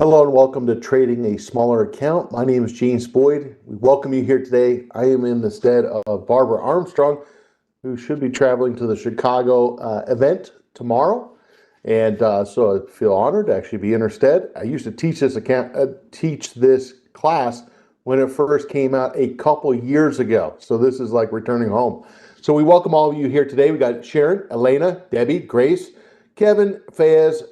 Hello and welcome to Trading a Smaller Account. My name is James Boyd. We welcome you here today. I am in the stead of Barbara Armstrong, who should be traveling to the Chicago event tomorrow. And so I feel honored to actually be in her stead. I used to teach this class when it first came out a couple years ago. So this is like returning home. So we welcome all of you here today. We got Sharon, Elena, Debbie, Grace, Kevin, Fayez,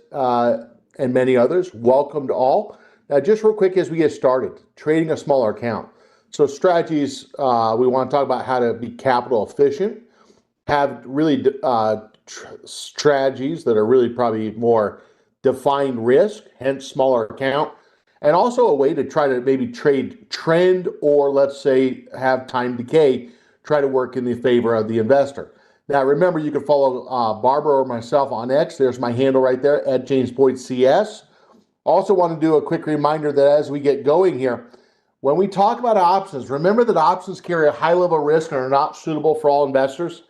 and many others. Welcome to all. Now, just real quick as we get started, trading a smaller account. So strategies, we want to talk about how to be capital efficient, have really strategies that are really probably more defined risk, hence smaller account, and also a way to try to maybe trade trend or let's say have time decay, try to work in the favor of the investor. Now, remember, you can follow Barbara or myself on X. There's my handle right there, at James Boyd CS. Also want to do a quick reminder that as we get going here, when we talk about options, remember that options carry a high level of risk and are not suitable for all investors.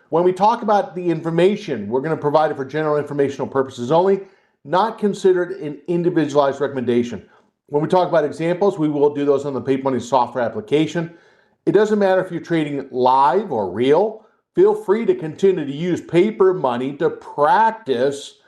When we talk about the information, we're going to provide it for general informational purposes only, not considered an individualized recommendation. When we talk about examples, we will do those on the Paper Money software application. It doesn't matter if you're trading live or real. Feel free to continue to use paper money to practice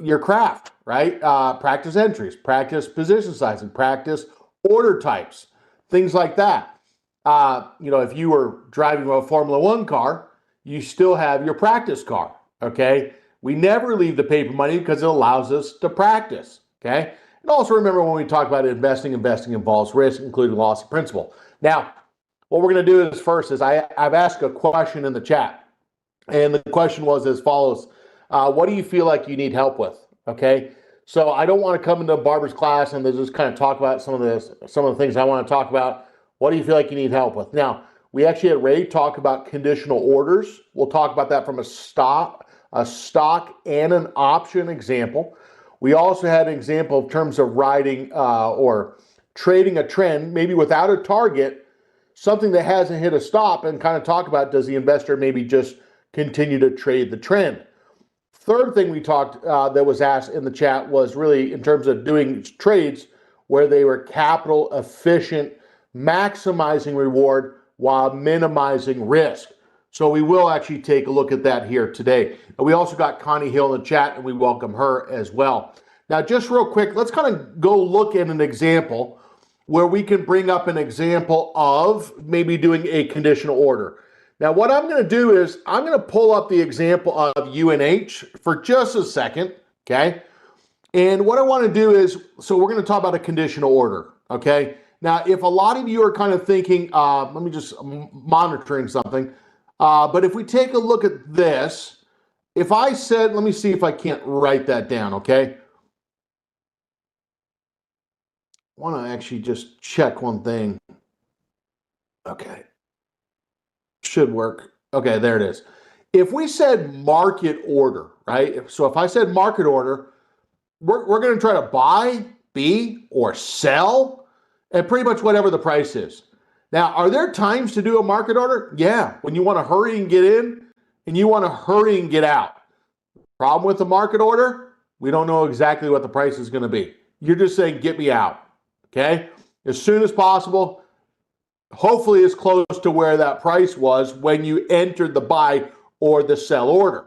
your craft, right? Practice entries, practice position sizing, practice order types, things like that. If you were driving a Formula One car, you still have your practice car, okay? We never leave the paper money because it allows us to practice, okay? And also remember when we talk about investing involves risk, including loss of principal. Now, what we're going to do is first is I've asked a question in the chat, and the question was as follows: what do you feel like you need help with? Okay, so I don't want to come into Barbara's class and just kind of talk about some of the things I want to talk about. What do you feel like you need help with? Now, we actually had Ray talk about conditional orders. We'll talk about that from a stock and an option example. We also had an example in terms of riding or trading a trend, maybe without a target, something that hasn't hit a stop, and kind of talk about, does the investor maybe just continue to trade the trend? Third thing we talked that was asked in the chat was really in terms of doing trades where they were capital efficient, maximizing reward while minimizing risk. So we will actually take a look at that here today. And we also got Connie Hill in the chat, and we welcome her as well. Now, just real quick, let's kind of go look at an example where we can bring up an example of maybe doing a conditional order. Now, what I'm going to do is I'm going to pull up the example of UNH for just a second, okay? And what I want to do is, so we're going to talk about a conditional order, okay? Now, if a lot of you are kind of thinking, let me just monitoring something, but if we take a look at this, if I said, let me see if I can't write that down, okay? I want to actually just check one thing. Okay. Should work. Okay, there it is. If we said market order, right? So if I said market order, we're going to try to buy, be, or sell at pretty much whatever the price is. Now, are there times to do a market order? Yeah, when you want to hurry and get in and you want to hurry and get out. Problem with the market order? We don't know exactly what the price is going to be. You're just saying, get me out. Okay, as soon as possible, hopefully as close to where that price was when you entered the buy or the sell order.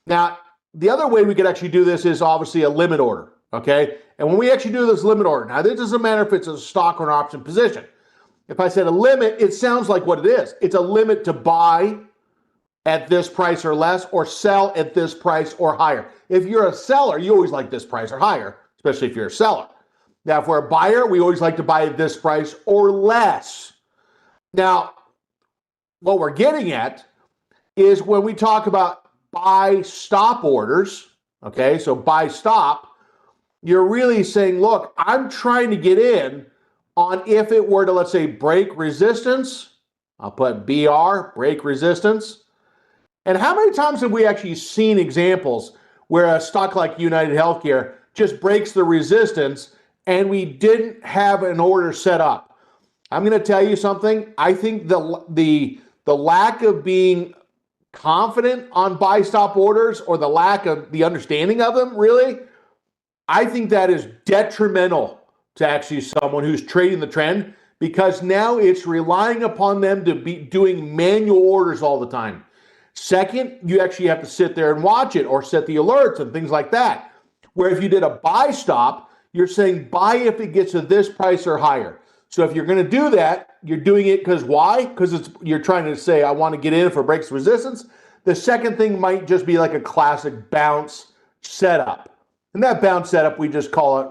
Now, the other way we could actually do this is obviously a limit order, okay? And when we actually do this limit order, now this doesn't matter if it's a stock or an option position. If I said a limit, it sounds like what it is. It's a limit to buy at this price or less, or sell at this price or higher. If you're a seller, you always like this price or higher, especially if you're a seller. Now, if we're a buyer, we always like to buy at this price or less. Now, what we're getting at is when we talk about buy stop orders, okay, so buy stop, you're really saying, look, I'm trying to get in on if it were to, let's say, break resistance. I'll put BR, break resistance. And how many times have we actually seen examples where a stock like United Healthcare just breaks the resistance and we didn't have an order set up? I'm going to tell you something. I think the lack of being confident on buy stop orders, or the lack of the understanding of them, really, I think that is detrimental to actually someone who's trading the trend, because now it's relying upon them to be doing manual orders all the time. Second, you actually have to sit there and watch it or set the alerts and things like that. Where if you did a buy stop, you're saying buy if it gets to this price or higher. So if you're going to do that, you're doing it because why? Because you're trying to say, I want to get in if it breaks resistance. The second thing might just be like a classic bounce setup. And that bounce setup, we just call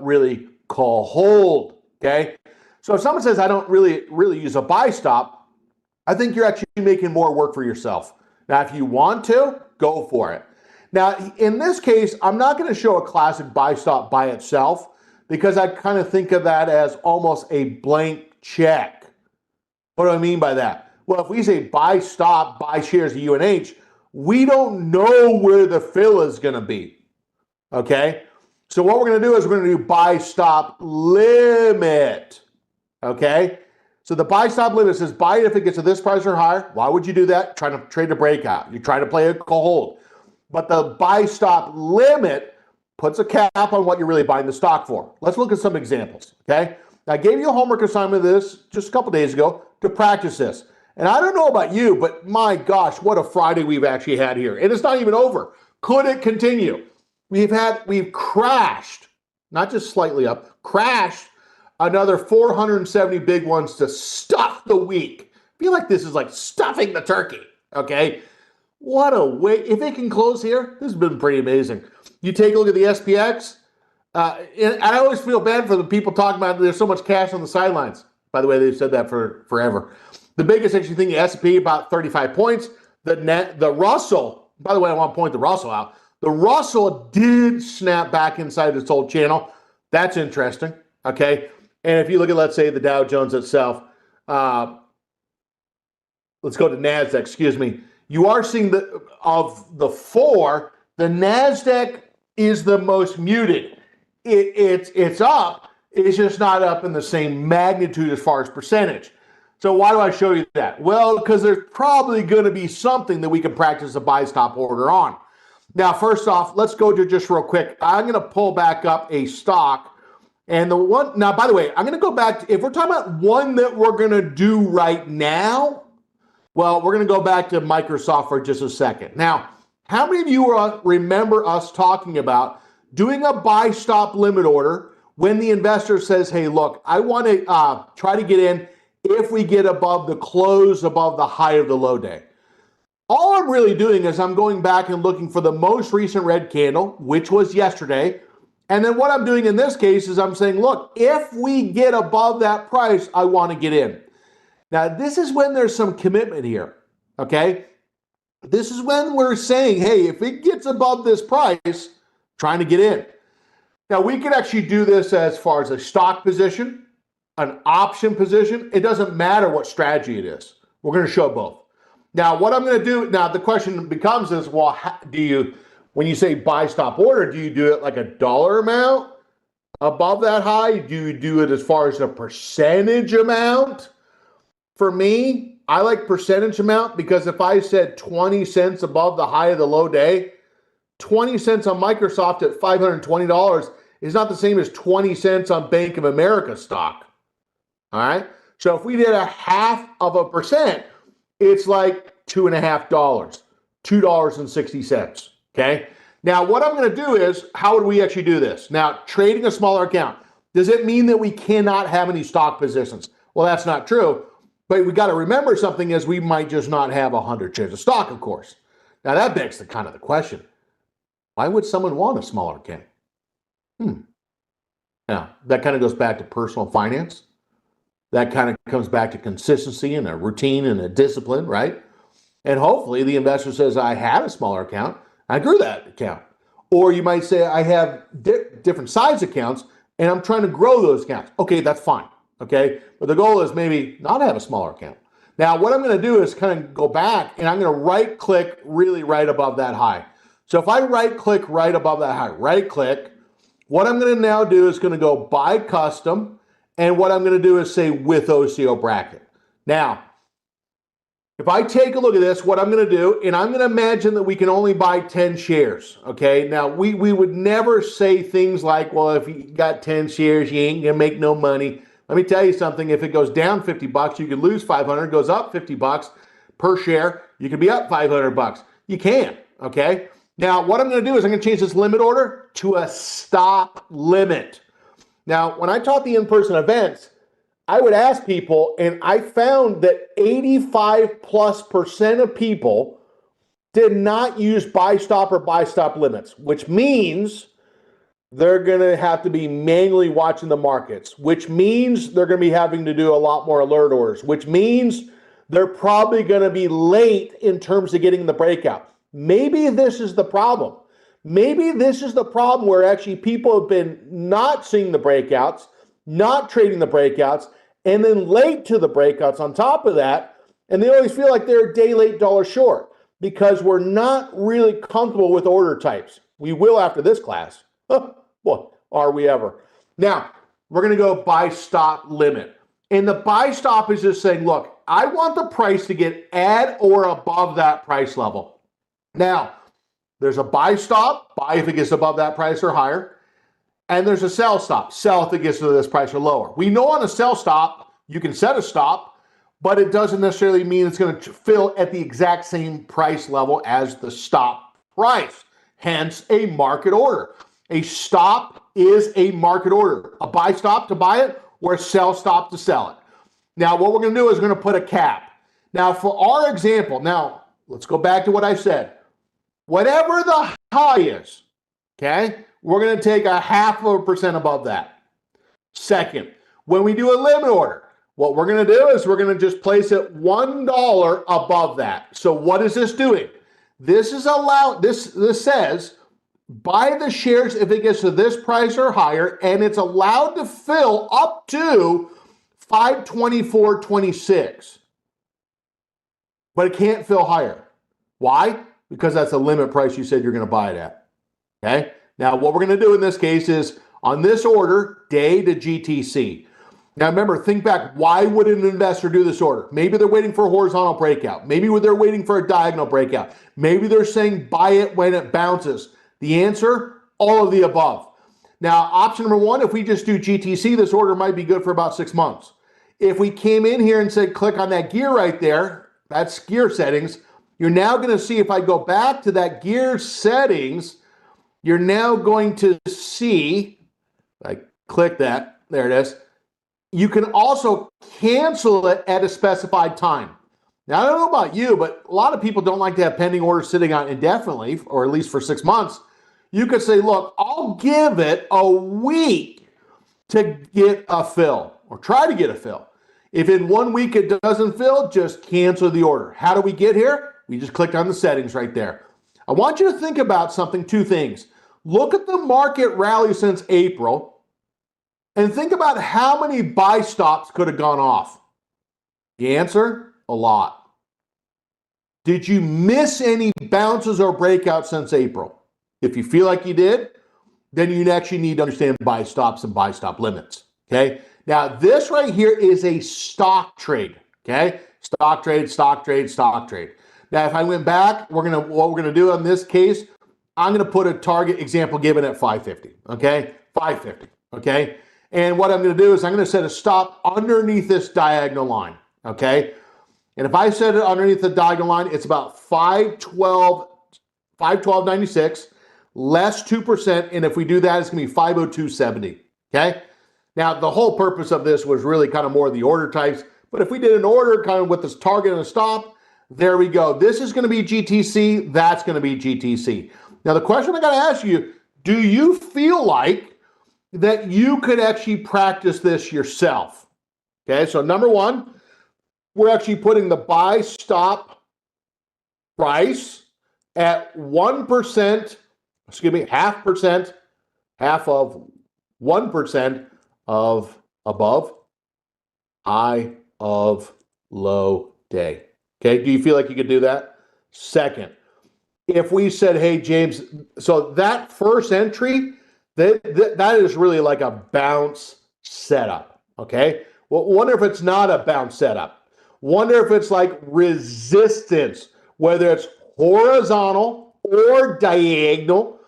hold, okay? So if someone says, I don't really use a buy stop, I think you're actually making more work for yourself. Now, if you want to, go for it. Now, in this case, I'm not going to show a classic buy stop by itself because I kind of think of that as almost a blank check. What do I mean by that? Well, if we say buy stop, buy shares of UNH, we don't know where the fill is going to be, okay? So what we're going to do is we're going to do buy stop limit, okay? So the buy stop limit says buy it if it gets to this price or higher. Why would you do that? Trying to trade a breakout. You're trying to play a call hold. But the buy stop limit puts a cap on what you're really buying the stock for. Let's look at some examples, okay? I gave you a homework assignment of this just a couple days ago to practice this. And I don't know about you, but my gosh, what a Friday we've actually had here. And it's not even over. Could it continue? We've crashed, not just slightly up, crashed another 470 big ones to stuff the week. I feel like this is like stuffing the turkey, okay? What a way. If it can close here, this has been pretty amazing. You take a look at the SPX, and I always feel bad for the people talking about there's so much cash on the sidelines. By the way, they've said that for forever. The biggest actually thing, the S&P, about 35 points. The Russell, by the way, I want to point the Russell out. The Russell did snap back inside its old channel. That's interesting, okay? And if you look at, let's say, the Dow Jones itself, let's go to NASDAQ, excuse me. You are seeing of the four, the NASDAQ is the most muted. It's up. It's just not up in the same magnitude as far as percentage. So why do I show you that? Well, because there's probably going to be something that we can practice a buy stop order on. Now, first off, let's go to just real quick. I'm going to pull back up a stock. And the one, now, by the way, I'm going to go back to, if we're talking about one that we're going to do right now, well, we're going to go back to Microsoft for just a second. Now, how many of you remember us talking about doing a buy stop limit order when the investor says, hey, look, I want to try to get in if we get above the close, above the high of the low day? All I'm really doing is I'm going back and looking for the most recent red candle, which was yesterday. And then what I'm doing in this case is I'm saying, look, if we get above that price, I want to get in. Now, this is when there's some commitment here, okay? This is when we're saying, hey, if it gets above this price, trying to get in. Now, we can actually do this as far as a stock position, an option position. It doesn't matter what strategy it is. We're going to show both. Now, what I'm going to do, now the question becomes is, well, when you say buy stop order, do you do it like a dollar amount above that high? Do you do it as far as a percentage amount? For me, I like percentage amount because if I said 20 cents above the high of the low day, 20 cents on Microsoft at $520 is not the same as 20 cents on Bank of America stock. All right. So if we did 0.5%, it's like $2.50, $2.60. Okay. Now, what I'm going to do is, how would we actually do this? Now, trading a smaller account, does it mean that we cannot have any stock positions? Well, that's not true. But we got to remember something is we might just not have 100 shares of stock, of course. Now, that begs the question. Why would someone want a smaller account? Now, that kind of goes back to personal finance. That kind of comes back to consistency and a routine and a discipline, right? And hopefully the investor says, I had a smaller account, I grew that account. Or you might say, I have different size accounts and I'm trying to grow those accounts. Okay, that's fine. Okay, but the goal is maybe not have a smaller account. Now, what I'm going to do is kind of go back and I'm going to right click really right above that high. So if I right click right above that high, right click, what I'm going to now do is going to go buy custom. And what I'm going to do is say with OCO bracket. Now, If I take a look at this, what I'm going to do, and I'm going to imagine that we can only buy 10 shares, okay? Now, we would never say things like, well, if you got 10 shares, you ain't going to make no money. Let me tell you something. If it goes down 50 bucks, you could lose 500. Goes up 50 bucks per share, you could be up 500 bucks. You can, okay? Now, what I'm going to do is I'm going to change this limit order to a stop limit. Now, when I taught the in-person events, I would ask people, and I found that 85+% of people did not use buy stop or buy stop limits, which means they're going to have to be manually watching the markets, which means they're going to be having to do a lot more alert orders, which means they're probably going to be late in terms of getting the breakout. Maybe this is the problem. Maybe this is the problem where actually people have been not seeing the breakouts, not trading the breakouts, and then late to the breakouts on top of that, and they always feel like they're a day late, dollar short, because we're not really comfortable with order types. We will after this class. Boy, are we ever. Now, we're going to go buy stop limit. And the buy stop is just saying, look, I want the price to get at or above that price level. Now, there's a buy stop, buy if it gets above that price or higher. And there's a sell stop, sell if it gets to this price or lower. We know on a sell stop, you can set a stop, but it doesn't necessarily mean it's going to fill at the exact same price level as the stop price, hence a market order. A stop is a market order, a buy stop to buy it or a sell stop to sell it. Now, what we're going to do is we're going to put a cap. Now, for our example, now, let's go back to what I said. Whatever the high is, okay, we're going to take 0.5% above that. Second, when we do a limit order, what we're going to do is we're going to just place it $1 above that. So what is this doing? This is allowed, this says buy the shares if it gets to this price or higher, and it's allowed to fill up to $524.26. But it can't fill higher. Why? Because that's a limit price you said you're going to buy it at. Okay? Now, what we're going to do in this case is, on this order, day to GTC. Now, remember, think back, why would an investor do this order? Maybe they're waiting for a horizontal breakout. Maybe they're waiting for a diagonal breakout. Maybe they're saying buy it when it bounces. The answer, all of the above. Now, option number one, if we just do GTC, this order might be good for about 6 months. If we came in here and said, click on that gear right there, that's gear settings, you're now going to see, if I go back to that gear settings, you're now going to see, I click that, there it is. You can also cancel it at a specified time. Now, I don't know about you, but a lot of people don't like to have pending orders sitting on indefinitely, or at least for 6 months. You could say, look, I'll give it a week to get a fill, or try to get a fill. If in 1 week it doesn't fill, just cancel the order. How do we get here? We just clicked on the settings right there. I want you to think about something, two things. Look at the market rally since April and think about how many buy stops could have gone off. The answer, a lot. Did you miss any bounces or breakouts since April? If you feel like you did, then you actually need to understand buy stops and buy stop limits, okay? Now, this right here is a stock trade, okay? Stock trade, stock trade, stock trade. Now, if I went back, what we're gonna do in this case, I'm gonna put a target example given at 550, okay? 550, okay? And what I'm gonna do is I'm gonna set a stop underneath this diagonal line, okay? And if I set it underneath the diagonal line, it's about 512.96, less 2%, and if we do that, it's gonna be 502.70, okay? Now, the whole purpose of this was really kind of more the order types, but if we did an order kind of with this target and a stop, there we go. This is gonna be GTC, that's gonna be GTC. Now, the question I gotta ask you, do you feel like that you could actually practice this yourself? Okay, so number one, we're actually putting the buy stop price at 1%, excuse me, 0.5%, half of 1% of above, high of low day. Okay, do you feel like you could do that? Second, if we said, hey, James, so that first entry, that is really like a bounce setup, okay? Well, wonder if it's not a bounce setup. Wonder if it's like resistance, whether it's horizontal or diagonal,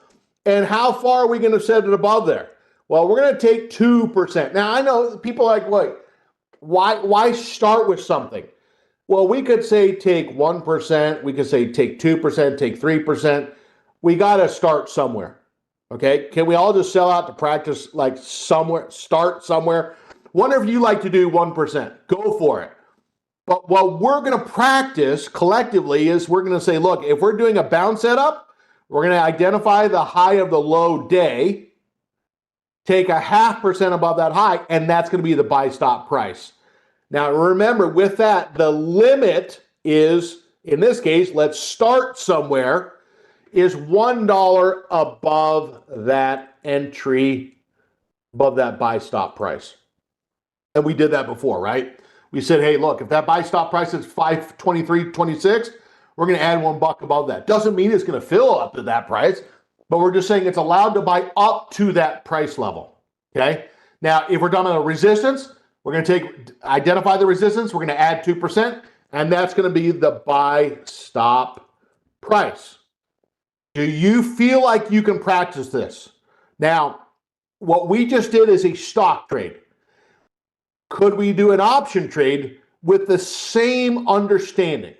and how far are we going to set it above there? Well, we're going to take 2%. Now, I know people are like, wait, why start with something? Well, we could say take 1%, we could say take 2%, take 3%. We got to start somewhere. Okay? Can we all just sell out to practice like somewhere, start somewhere? Wonder if you like to do 1%. Go for it. But what we're going to practice collectively is we're going to say, look, if we're doing a bounce setup, we're going to identify the high of the low day, take 0.5% above that high, and that's going to be the buy stop price. Now, remember, with that, the limit is, in this case, let's start somewhere, is $1 above that entry, above that buy stop price. And we did that before, right? We said, hey, look, if that buy stop price is $523.26, we're going to add $1 above that. Doesn't mean it's going to fill up to that price, but we're just saying it's allowed to buy up to that price level. Okay. Now, if we're talking about resistance, we're going to identify the resistance. We're going to add 2%, and that's going to be the buy stop price. Do you feel like you can practice this? Now, what we just did is a stock trade. Could we do an option trade with the same understanding?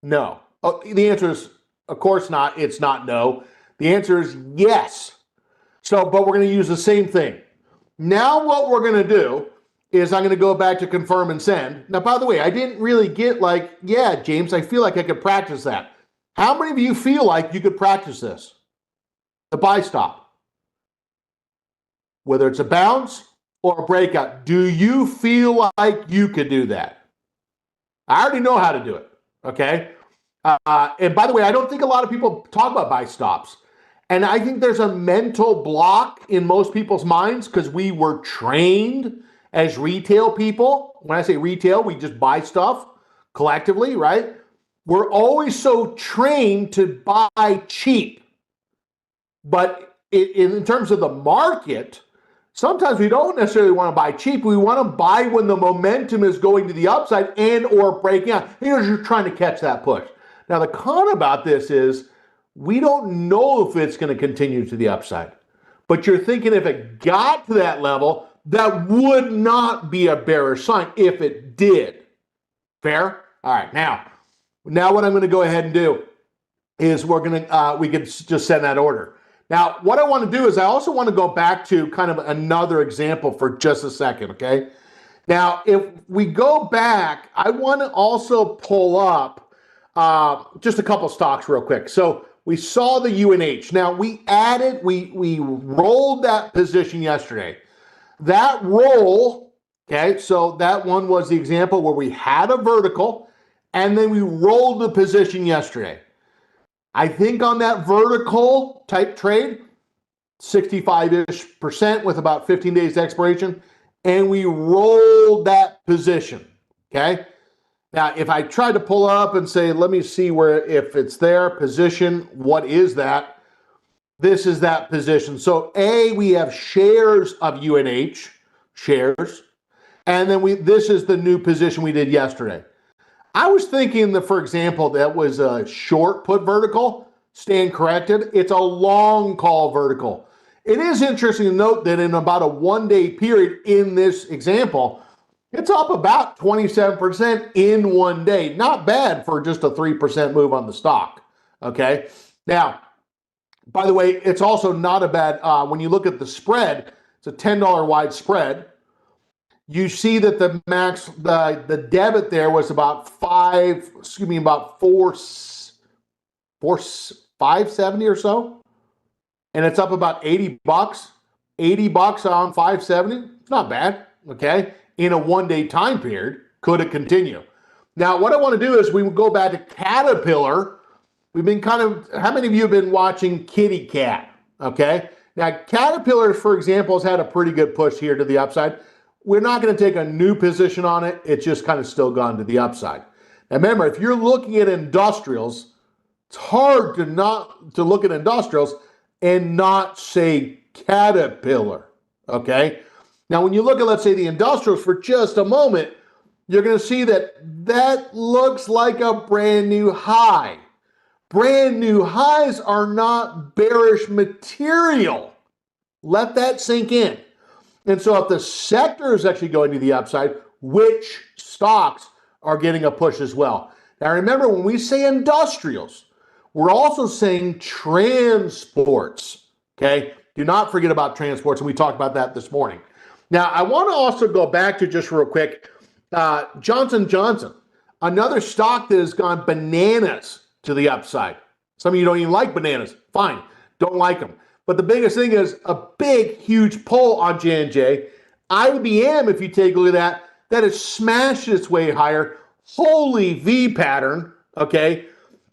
No. Oh, the answer is, of course not. It's not no. The answer is yes. So, but we're going to use the same thing. Now what we're going to do is I'm going to go back to confirm and send. Now, by the way, I didn't really get like, yeah, James, I feel like I could practice that. How many of you feel like you could practice this? The buy stop. Whether it's a bounce or a breakout, do you feel like you could do that? I already know how to do it, okay? And by the way, I don't think a lot of people talk about buy stops. And I think there's a mental block in most people's minds because we were trained as retail people. When I say retail, we just buy stuff collectively, right? We're always so trained to buy cheap. But in terms of the market, sometimes we don't necessarily want to buy cheap. We want to buy when the momentum is going to the upside and or breaking out. You're trying to catch that push. Now, the con about this is we don't know if it's going to continue to the upside. But you're thinking if it got to that level, that would not be a bearish sign if it did. Fair? All right. Now what I'm going to go ahead and do is we can just send that order. Now, what I want to do is I also want to go back to kind of another example for just a second, okay? Now, if we go back, I want to also pull up just a couple stocks real quick. So we saw the UNH. Now, we rolled that position yesterday. That roll, okay, so that one was the example where we had a vertical, and then we rolled the position yesterday. I think on that vertical type trade, 65-ish% with about 15 days expiration, and we rolled that position, okay? Now, if I try to pull up and say, let me see if it's there, position, what is that? This is that position. So we have shares of UNH, shares, and then this is the new position we did yesterday. I was thinking that, for example, that was a short put vertical, stand corrected. It's a long call vertical. It is interesting to note that in about a 1 day period in this example, it's up about 27% in 1 day. Not bad for just a 3% move on the stock, okay? Now, by the way, it's also not a bad, when you look at the spread, it's a $10 wide spread. You see that the max, the debit there was about 570 or so. And it's up about $80. $80 on 570, it's not bad, okay? In a 1 day time period, could it continue? Now, what I want to do is we will go back to Caterpillar. We've been how many of you have been watching Kitty Cat? Okay. Now, Caterpillar, for example, has had a pretty good push here to the upside. We're not going to take a new position on it. It's just kind of still gone to the upside. Now, remember, if you're looking at industrials, it's hard to look at industrials and not say Caterpillar. Okay. Now, when you look at, let's say, the industrials for just a moment, you're going to see that that looks like a brand new high. Brand new highs are not bearish material. Let that sink in. And so if the sector is actually going to the upside, which stocks are getting a push as well? Now remember, when we say industrials, we're also saying transports, okay? Do not forget about transports, and we talked about that this morning. Now, I want to also go back to just real quick, Johnson & Johnson, another stock that has gone bananas to the upside. Some of you don't even like bananas. Fine, don't like them. But the biggest thing is a big, huge pull on J&J. IBM, if you take a look at that has smashed its way higher. Holy V pattern, okay?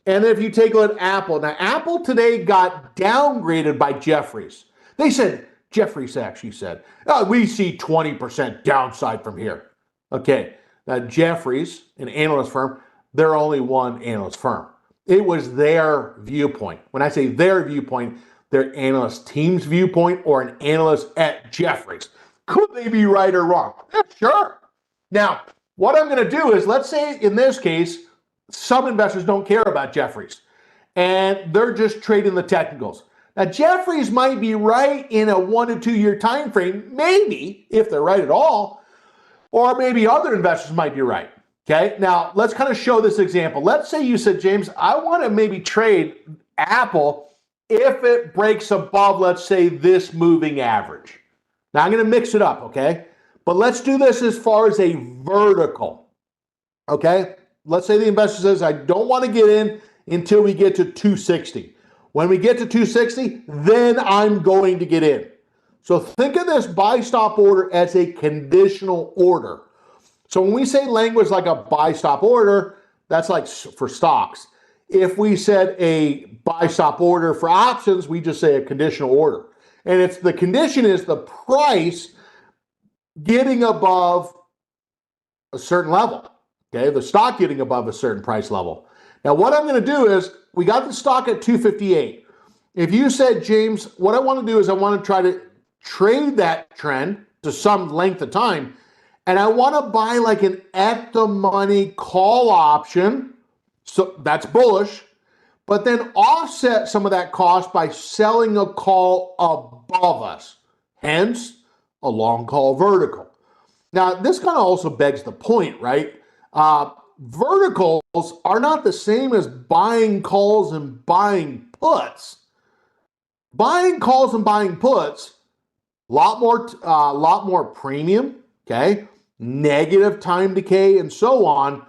And then if you take a look at Apple. Now, Apple today got downgraded by Jefferies. They said, Jefferies actually said, oh, we see 20% downside from here. Okay, now Jefferies, an analyst firm, they're only one analyst firm. It was their viewpoint. When I say their viewpoint, their analyst team's viewpoint or an analyst at Jefferies. Could they be right or wrong? Yeah, sure. Now, what I'm going to do is, let's say in this case, some investors don't care about Jefferies and they're just trading the technicals. Now, Jefferies might be right in a 1 to 2 year time frame, maybe, if they're right at all, or maybe other investors might be right. Okay, now let's kind of show this example. Let's say you said, James, I want to maybe trade Apple if it breaks above, let's say, this moving average. Now I'm going to mix it up, okay? But let's do this as far as a vertical, okay? Let's say the investor says, I don't want to get in until we get to 260. When we get to 260, then I'm going to get in. So think of this buy stop order as a conditional order. So when we say language like a buy stop order, that's like for stocks. If we said a buy stop order for options, we just say a conditional order. And it's the condition is the price getting above a certain level. Okay, the stock getting above a certain price level. Now what I'm going to do is, we got the stock at 258. If you said, James, what I want to do is I want to try to trade that trend to some length of time, and I want to buy like an at the money call option, so that's bullish, but then offset some of that cost by selling a call above us, hence a long call vertical. Now, this kind of also begs the point, right? Verticals are not the same as buying calls and buying puts. Buying calls and buying puts, a lot more premium, okay? Negative time decay and so on.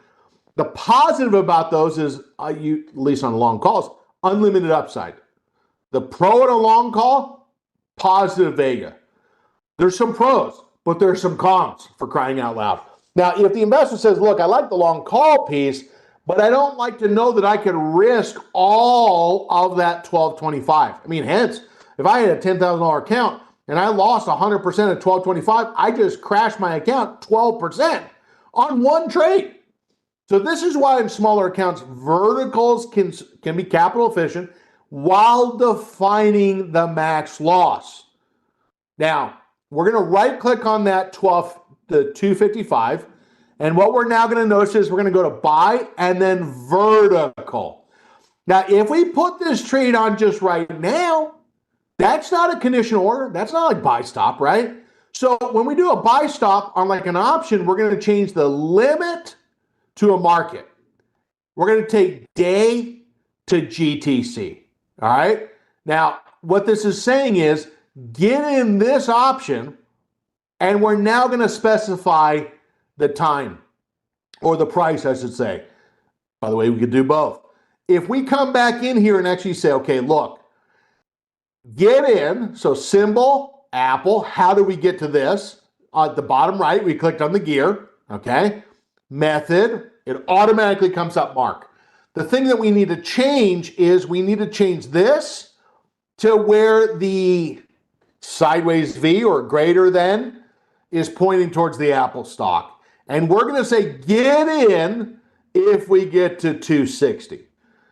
The positive about those is, at least on long calls, unlimited upside. The pro in a long call, positive vega. There's some pros, but there's some cons, for crying out loud. Now, if the investor says, look, I like the long call piece, but I don't like to know that I could risk all of that 1225. I mean, hence, if I had a $10,000 account and I lost 100% at 1225, I just crashed my account 12% on one trade. So this is why in smaller accounts, verticals can be capital efficient while defining the max loss. Now, we're going to right click on that the 255. And what we're now going to notice is we're going to go to buy and then vertical. Now, if we put this trade on just right now, that's not a conditional order. That's not like buy stop, right? So when we do a buy stop on like an option, we're going to change the limit to a market. We're going to take day to GTC. All right. Now, what this is saying is get in this option, and we're now going to specify the time or the price, I should say. By the way, we could do both. If we come back in here and actually say, okay, look, get in, so symbol, Apple, how do we get to this? At the bottom right, we clicked on the gear, okay? Method, it automatically comes up mark. The thing that we need to change is we need to change this to where the sideways V or greater than is pointing towards the Apple stock. And we're going to say get in if we get to 260.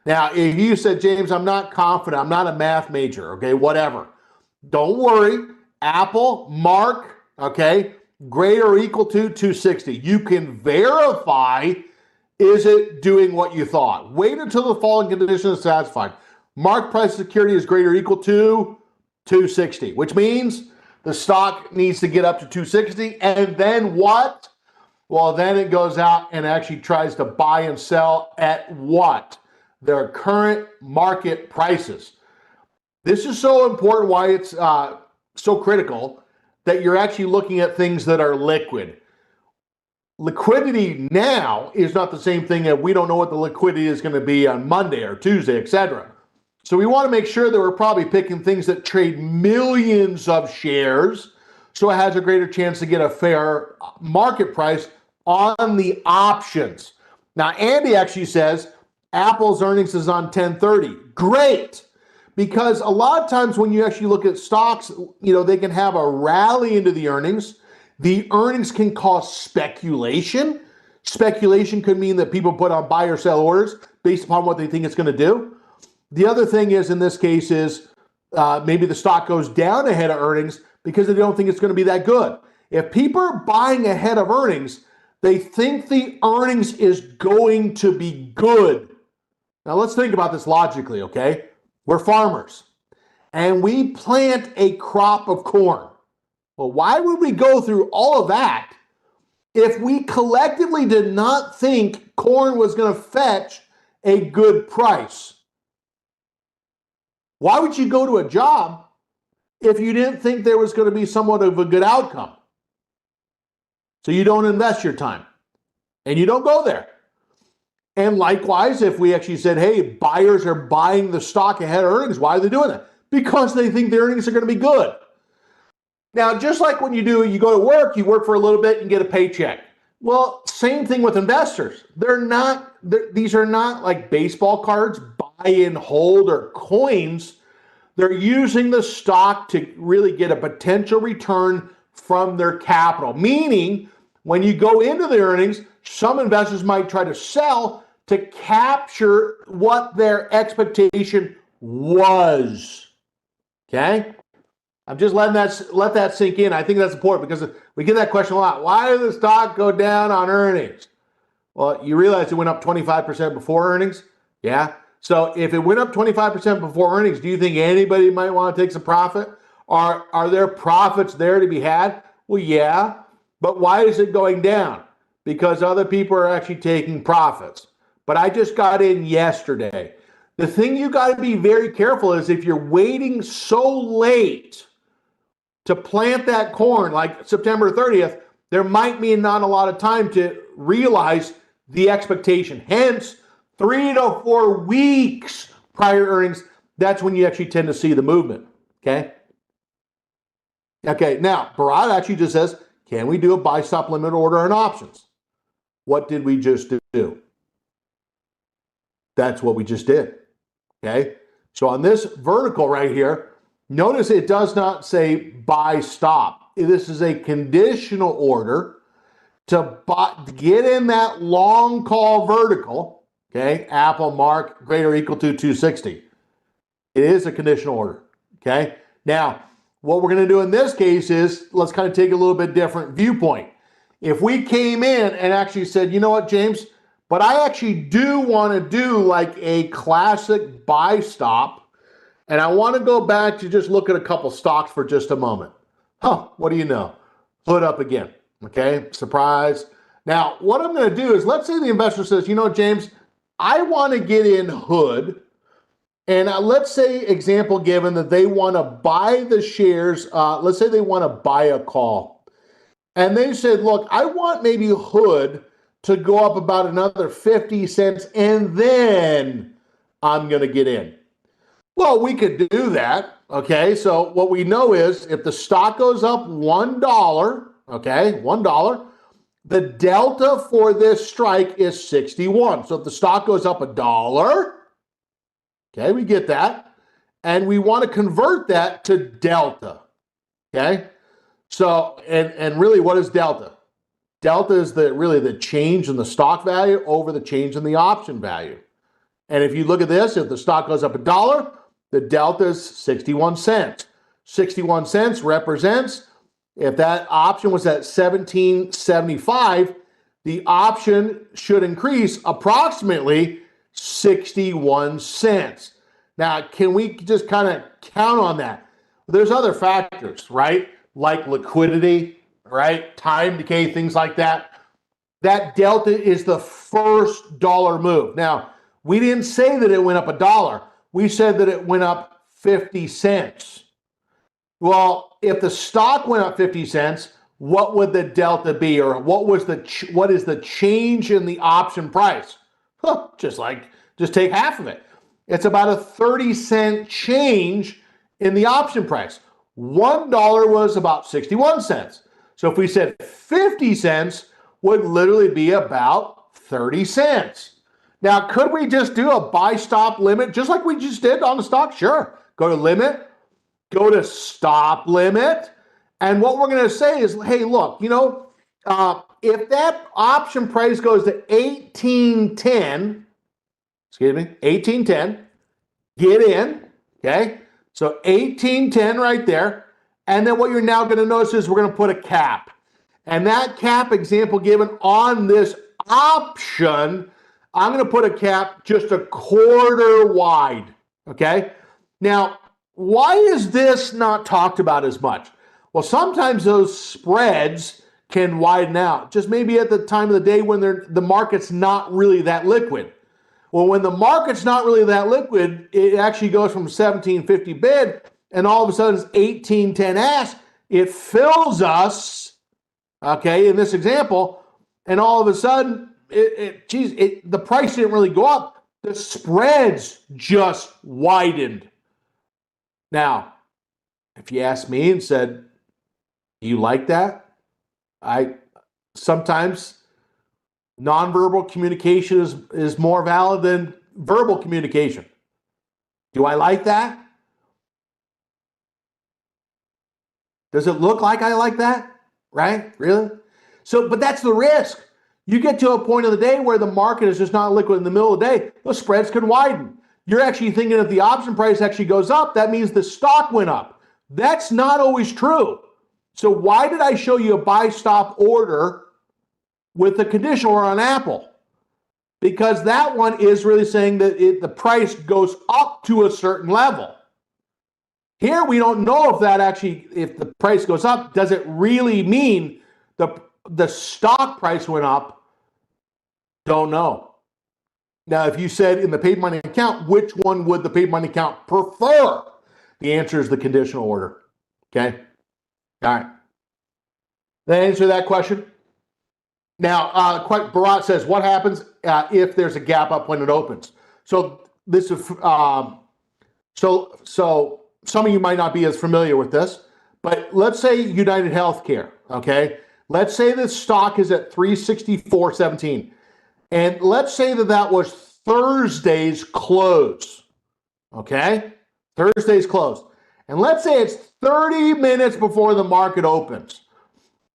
Now, if you said, James, I'm not confident, I'm not a math major, okay, whatever. Don't worry. Apple, mark, okay, greater or equal to 260. You can verify, is it doing what you thought? Wait until the following condition is satisfied. Market price of security is greater or equal to 260, which means the stock needs to get up to 260. And then what? Well, then it goes out and actually tries to buy and sell at what? Their current market prices. This is so important, why it's so critical that you're actually looking at things that are liquid. Liquidity now is not the same thing that we don't know what the liquidity is going to be on Monday or Tuesday, etc. So we want to make sure that we're probably picking things that trade millions of shares, so it has a greater chance to get a fair market price on the options. Now, Andy actually says Apple's earnings is on 10/30. Great, because a lot of times when you actually look at stocks, they can have a rally into the earnings. The earnings can cause speculation. Speculation could mean that people put on buy or sell orders based upon what they think it's going to do. The other thing is, in this case, is maybe the stock goes down ahead of earnings because they don't think it's going to be that good. If people are buying ahead of earnings, they think the earnings is going to be good. Now, let's think about this logically, okay? We're farmers, and we plant a crop of corn. Well, why would we go through all of that if we collectively did not think corn was going to fetch a good price? Why would you go to a job if you didn't think there was going to be somewhat of a good outcome? So you don't invest your time and you don't go there. And likewise, if we actually said, hey, buyers are buying the stock ahead of earnings, why are they doing that? Because they think the earnings are going to be good. Now, just like when you go to work, you work for a little bit and get a paycheck. Well, same thing with investors. These are not like baseball cards, buy and hold, or coins. They're using the stock to really get a potential return from their capital. Meaning, when you go into the earnings, some investors might try to sell to capture what their expectation was. Okay? I'm just let that sink in. I think that's important because we get that question a lot. Why did the stock go down on earnings? Well, you realize it went up 25% before earnings? Yeah. So if it went up 25% before earnings, do you think anybody might want to take some profit? Are there profits there to be had? Well, yeah. But why is it going down? Because other people are actually taking profits. But I just got in yesterday. The thing you got to be very careful is if you're waiting so late to plant that corn, like September 30th, there might be not a lot of time to realize the expectation. Hence, 3 to 4 weeks prior earnings, that's when you actually tend to see the movement. Okay? Okay, now, Bharat actually just says, can we do a buy stop limit order on options? What did we just do? That's what we just did. Okay? So on this vertical right here, notice it does not say buy stop. This is a conditional order to get in that long call vertical. Okay? Apple mark greater or equal to 260. It is a conditional order. Okay? Now, what we're going to do in this case is let's kind of take a little bit different viewpoint. If we came in and actually said, you know what, James, but I actually do want to do like a classic buy stop, and I want to go back to just look at a couple stocks for just a moment. What do you know? Hood up again. Okay, surprise. Now, what I'm going to do is, let's say the investor says, you know, James, I want to get in Hood, and let's say, example given, that they want to buy the shares. Let's say they want to buy a call. And they said, look, I want maybe Hood to go up about another 50 cents, and then I'm going to get in. Well, we could do that, okay? So what we know is if the stock goes up $1, okay, $1, the delta for this strike is 61. So if the stock goes up $1, okay, we get that, and we want to convert that to delta, okay? So, and really, what is delta? Delta is really the change in the stock value over the change in the option value. And if you look at this, if the stock goes up $1, the delta is 61 cents. 61 cents represents If that option was at 17.75, the option should increase approximately 61 cents. Now, can we just kind of count on that? There's other factors, right? Like liquidity, right? Time decay, things like that. That delta is the first dollar move. Now, we didn't say that it went up $1. We said that it went up 50 cents. Well, if the stock went up 50 cents, what would the delta be, or what is the change in the option price? Just take half of it. It's about a 30-cent change in the option price. $1 was about 61 cents. So if we said 50 cents would literally be about 30 cents. Now, could we just do a buy stop limit just like we just did on the stock? Sure. Go to limit, go to stop limit. And what we're going to say is, hey, look, if that option price goes to 18.10, excuse me, 18.10, get in, okay? So 18.10 right there. And then what you're now going to notice is we're going to put a cap. And that cap example given on this option, I'm going to put a cap just a quarter wide, okay? Now, why is this not talked about as much? Well, sometimes those spreads can widen out, just maybe at the time of the day when the market's not really that liquid. Well, when the market's not really that liquid, it actually goes from 17.50 bid, and all of a sudden it's 18.10 ask. It fills us, okay, in this example, and all of a sudden, the price didn't really go up. The spreads just widened. Now, if you asked me and said, do you like that? Sometimes nonverbal communication is more valid than verbal communication. Do I like that? Does it look like I like that? Right? Really? So, but that's the risk. You get to a point of the day where the market is just not liquid in the middle of the day, those spreads could widen. You're actually thinking if the option price actually goes up, that means the stock went up. That's not always true. So why did I show you a buy stop order with the conditional on Apple? Because that one is really saying that the price goes up to a certain level. Here we don't know if the price goes up, does it really mean the stock price went up? Don't know. Now, if you said in the paid money account, which one would the paid money account prefer? The answer is the conditional order. Okay? All right. That answer that question? Now, Bharat says, what happens if there's a gap up when it opens? So this is so some of you might not be as familiar with this, but let's say United Healthcare, okay? Let's say the stock is at 364.17, and let's say that was Thursday's close, okay? Thursday's close. And let's say it's 30 minutes before the market opens.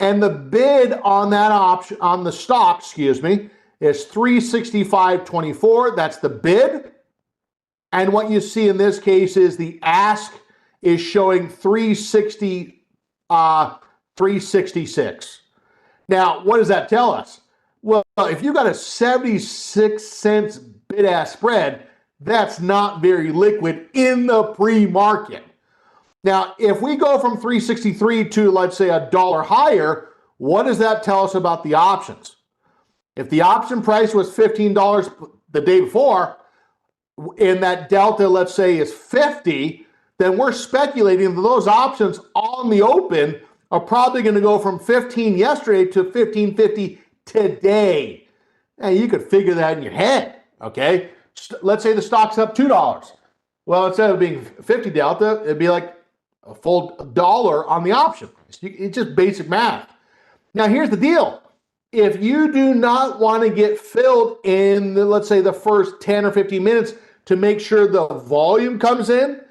And the bid on that option, on the stock, is 365.24. That's the bid. And what you see in this case is the ask is showing 366. Now, what does that tell us? Well, if you got a 76 cents bid-ask spread, that's not very liquid in the pre-market. Now, if we go from 363 to, let's say, $1 higher, what does that tell us about the options? If the option price was $15 the day before, and that delta, let's say, is 50, then we're speculating that those options on the open are probably going to go from 15 yesterday to 15.50 today. And you could figure that in your head, okay? Let's say the stock's up $2. Well, instead of being 50 delta, it'd be like a full $1 on the option. It's just basic math. Now, here's the deal. If you do not want to get filled in, let's say, the first 10 or 15 minutes to make sure the volume comes in,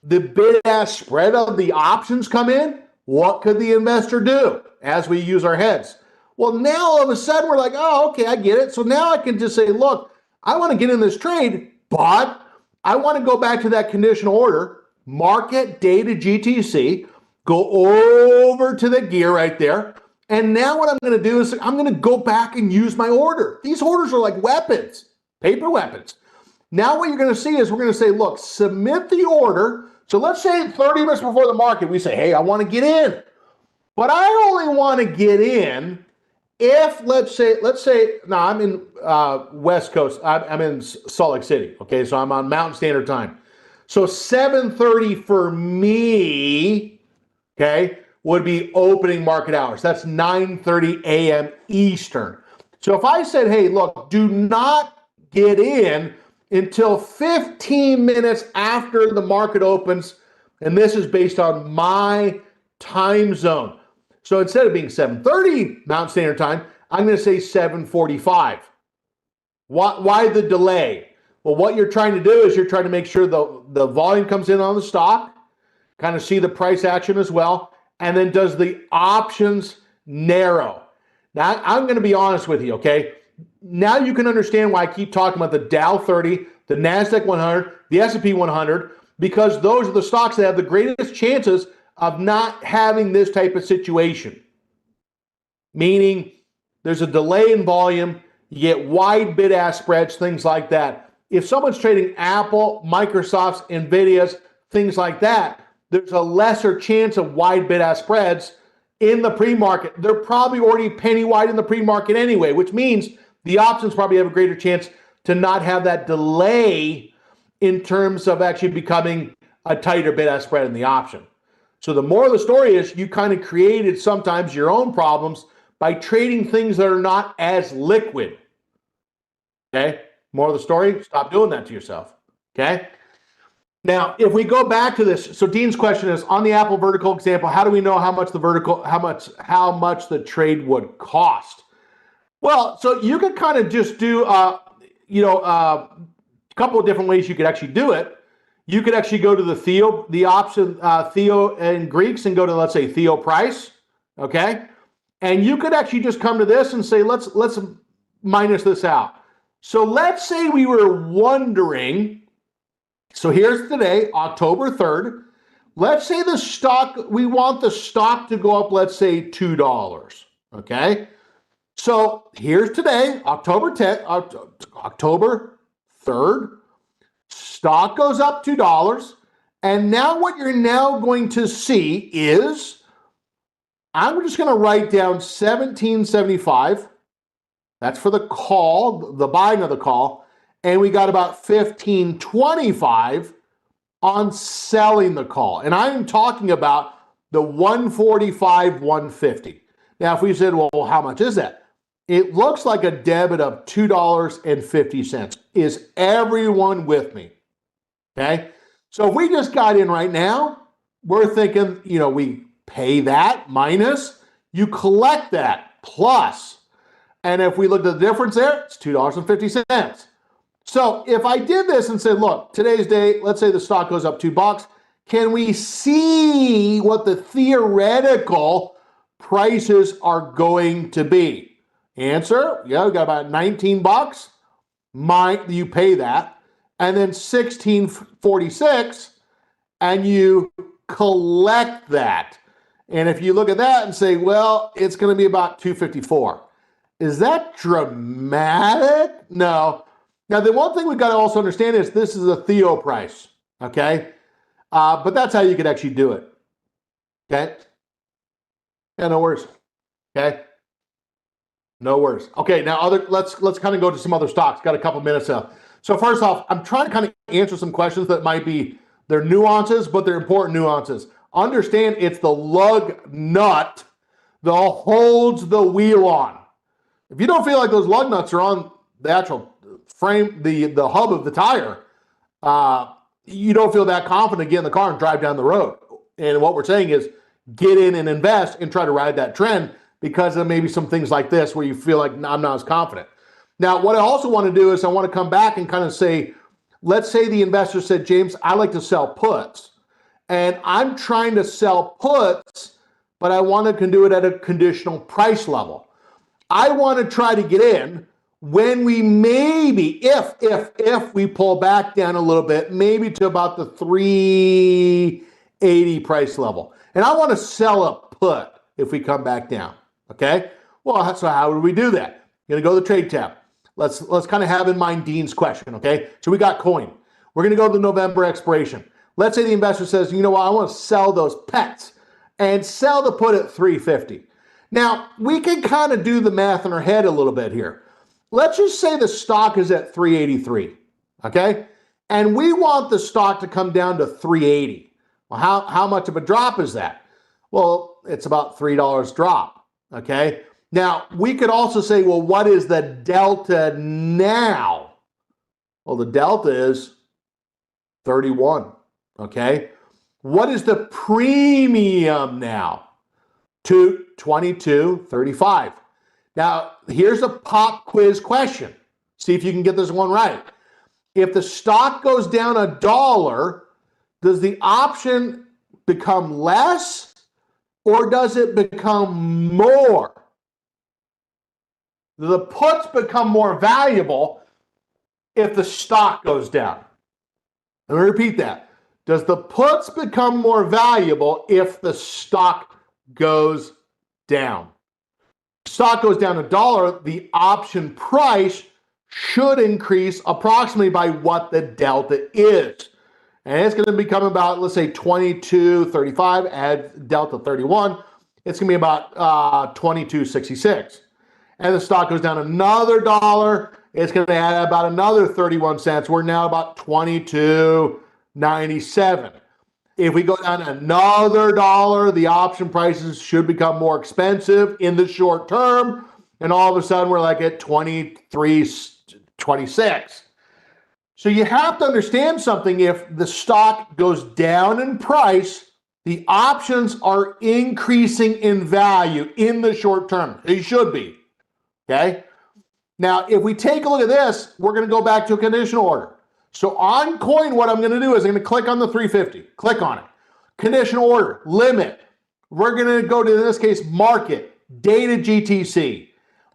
the bid-ask spread of the options come in, what could the investor do as we use our heads? Well, now all of a sudden we're like, oh, okay, I get it. So now I can just say, look, I want to get in this trade, but I want to go back to that conditional order, market data GTC, go over to the gear right there. And now what I'm going to do is I'm going to go back and use my order. These orders are like weapons, paper weapons. Now what you're going to see is we're going to say, look, submit the order. So let's say 30 minutes before the market, we say, hey, I want to get in. But I only want to get in if, let's say, now I'm in West Coast. I'm in Salt Lake City. Okay, so I'm on Mountain Standard Time. So 7:30 for me, okay, would be opening market hours. That's 9:30 a.m. Eastern. So if I said, hey, look, do not get in until 15 minutes after the market opens, and this is based on my time zone. So instead of being 7:30 Mountain Standard Time, I'm going to say 7:45. Why the delay? Well, what you're trying to do is you're trying to make sure the volume comes in on the stock, kind of see the price action as well, and then does the options narrow. Now, I'm going to be honest with you, okay? Now you can understand why I keep talking about the Dow 30, the NASDAQ 100, the S&P 100, because those are the stocks that have the greatest chances of not having this type of situation. Meaning there's a delay in volume, you get wide bid-ask spreads, things like that. If someone's trading Apple, Microsoft's, Nvidia's, things like that, there's a lesser chance of wide bid-ask spreads in the pre-market. They're probably already penny wide in the pre-market anyway, which means the options probably have a greater chance to not have that delay in terms of actually becoming a tighter bid-ask spread in the option. So the moral of the story is you kind of created sometimes your own problems by trading things that are not as liquid. Okay? Moral of the story, stop doing that to yourself. Okay? Now, if we go back to this, so Dean's question is on the Apple vertical example, how do we know how much the trade would cost? Well, so you could kind of just do a couple of different ways you could actually do it. You could actually go to the option Theo in Greeks and go to, let's say, Theo price, okay? And you could actually just come to this and say, let's minus this out. So let's say we were wondering, so here's today, October 3rd. Let's say we want the stock to go up, let's say $2, okay? So here's today, October 3rd. Stock goes up $2. And now what you're now going to see is, I'm just going to write down 1775. That's for the call, the buying of the call. And we got about 1525 on selling the call. And I'm talking about the 145, 150. Now, if we said, well, how much is that? It looks like a debit of $2.50. Is everyone with me? Okay. So if we just got in right now, we're thinking, we pay that minus, you collect that plus. And if we look at the difference there, it's $2.50. So if I did this and said, look, today's day, let's say the stock goes up $2, can we see what the theoretical prices are going to be? Answer, yeah, we got about $19. You pay that. And then $16.46, and you collect that. And if you look at that and say, well, it's going to be about $2.54. Is that dramatic? No. Now, the one thing we've got to also understand is this is a Theo price, okay? But that's how you could actually do it, okay? Yeah, no worries, okay? No worries. Okay, now let's kind of go to some other stocks. Got a couple minutes left. So first off, I'm trying to kind of answer some questions that might be, they're nuances, but they're important nuances. Understand it's the lug nut that holds the wheel on. If you don't feel like those lug nuts are on the actual frame, the hub of the tire, you don't feel that confident to get in the car and drive down the road. And what we're saying is get in and invest and try to ride that trend, because there may be some things like this where you feel like I'm not as confident. Now, what I also want to do is I want to come back and kind of say, let's say the investor said, James, I like to sell puts. And I'm trying to sell puts, but I want to do it at a conditional price level. I want to try to get in when we maybe, if we pull back down a little bit, maybe to about the 380 price level. and I want to sell a put if we come back down, okay? Well, so how would we do that? You're gonna go to the trade tab. Let's kind of have in mind Dean's question, okay? So we got coin. We're gonna go to the November expiration. Let's say the investor says, you know what, I want to sell those pets and sell the put at 350. Now, we can kind of do the math in our head a little bit here. Let's just say the stock is at 383, okay? And we want the stock to come down to 380. Well, how much of a drop is that? Well, it's about $3 drop, okay? Now, we could also say, well, what is the delta now? Well, the delta is 31, okay? What is the premium now? To 22.35. Now, here's a pop quiz question. See if you can get this one right. If the stock goes down $1, does the option become less or does it become more? The puts become more valuable if the stock goes down. Let me repeat that. Does the puts become more valuable if the stock goes down? Stock goes down $1, the option price should increase approximately by what the delta is. And it's going to become about, let's say, 22.35, add delta 31. It's going to be about 22.66. And the stock goes down another $1, it's going to add about another 31 cents. We're now about 22.97. If we go down another $1, the option prices should become more expensive in the short term. And all of a sudden, we're like at 23.26. So you have to understand something. If the stock goes down in price, the options are increasing in value in the short term. They should be. Okay? Now, if we take a look at this, we're going to go back to a conditional order. So on coin, what I'm going to do is I'm going to click on the 350. Click on it. Conditional order, limit. We're going to go to, in this case, market, dated GTC.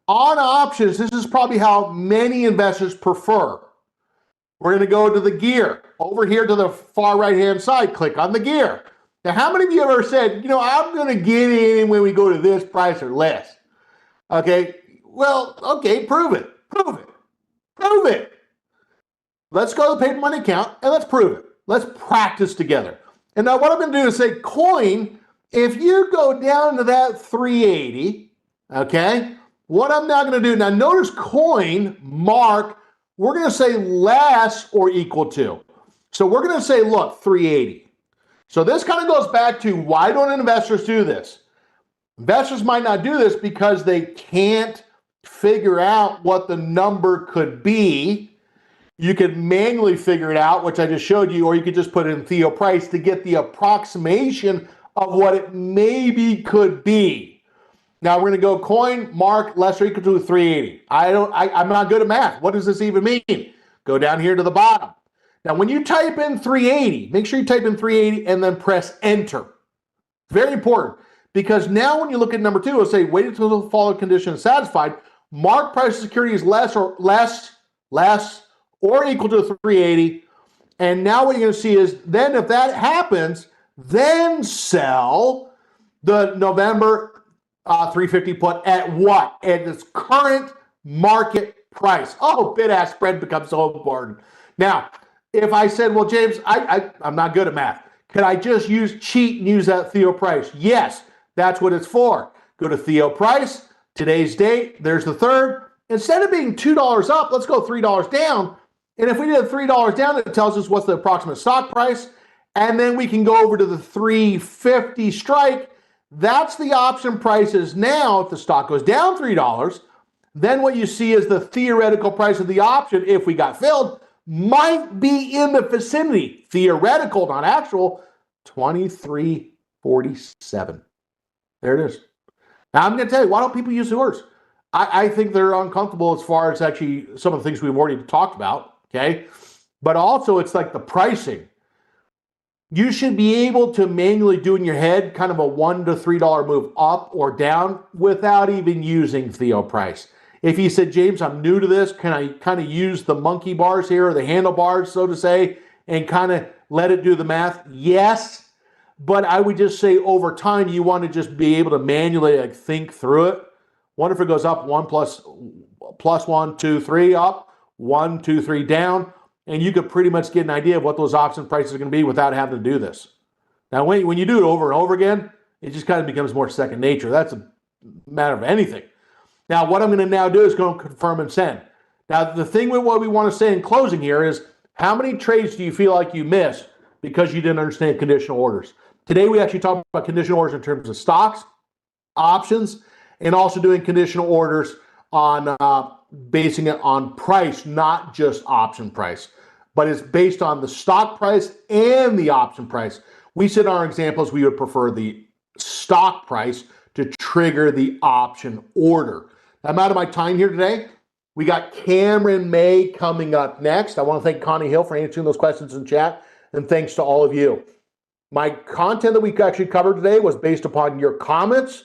On options, this is probably how many investors prefer. We're going to go to the gear. Over here to the far right-hand side, click on the gear. Now, how many of you ever said, you know, I'm going to get in when we go to this price or less? Okay, well, okay, prove it. Prove it. Prove it. Let's go to the paper money account and let's prove it. Let's practice together. And now what I'm going to do is say, coin, if you go down to that 380, okay, what I'm now going to do, now notice coin, mark, we're going to say less or equal to. So we're going to say, look, 380. So this kind of goes back to why don't investors do this? Investors might not do this because they can't figure out what the number could be. You could manually figure it out, which I just showed you, or you could just put in Theo price to get the approximation of what it maybe could be. Now we're going to go coin, mark, less or equal to 380. I'm not good at math. What does this even mean? Go down here to the bottom. Now when you type in 380, make sure you type in 380 and then press enter. Very important, because now when you look at number 2, it'll say wait until the following condition is satisfied. Mark price of security is less or equal to 380. And now what you're going to see is then if that happens, then sell the November 350 put at what? At its current market price. Oh, bid-ask spread becomes so important. Now, if I said, well, James, I'm not good at math. Could I just cheat and use that Theo price? Yes, that's what it's for. Go to Theo price, today's date, there's the 3rd. Instead of being $2 up, let's go $3 down. And if we did $3 down, it tells us what's the approximate stock price. And then we can go over to the 350 strike. That's the option prices now. If the stock goes down $3, then what you see is the theoretical price of the option, if we got filled, might be in the vicinity, theoretical, not actual, 23.47. There it is. Now I'm going to tell you, why don't people use the words? I think they're uncomfortable as far as actually some of the things we've already talked about, okay? But also it's like the pricing. You should be able to manually do in your head kind of a $1 to $3 move up or down without even using Theo price. If you said, James, I'm new to this, can I kind of use the monkey bars here or the handlebars, so to say, and kind of let it do the math? Yes, But I would just say over time, you want to just be able to manually like think through it. Wonder if it goes up one plus 1, 2, 3 up, 1, 2, 3 down, and you could pretty much get an idea of what those option prices are going to be without having to do this. Now, when you do it over and over again, it just kind of becomes more second nature. That's a matter of anything. Now, what I'm going to now do is go and confirm and send. Now, the thing with what we want to say in closing here is, how many trades do you feel like you missed because you didn't understand conditional orders? Today, we actually talked about conditional orders in terms of stocks, options, and also doing conditional orders on basing it on price, not just option price, but it's based on the stock price and the option price. We said in our examples we would prefer the stock price to trigger the option order. I'm out of my time here today. We got Cameron May coming up next. I want to thank Connie Hill for answering those questions in chat, and thanks to all of you. My content that we actually covered today was based upon your comments,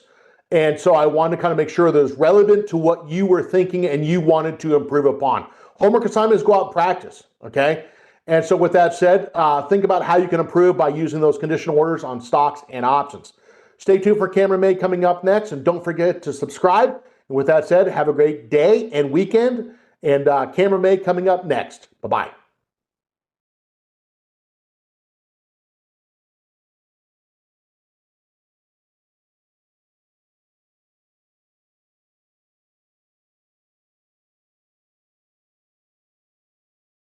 and so I wanted to kind of make sure that it was relevant to what you were thinking and you wanted to improve upon. Homework assignment is go out and practice, okay? And so with that said, think about how you can improve by using those conditional orders on stocks and options. Stay tuned for Cameron May coming up next, and don't forget to subscribe. And with that said, have a great day and weekend, and Cameron May coming up next. Bye-bye.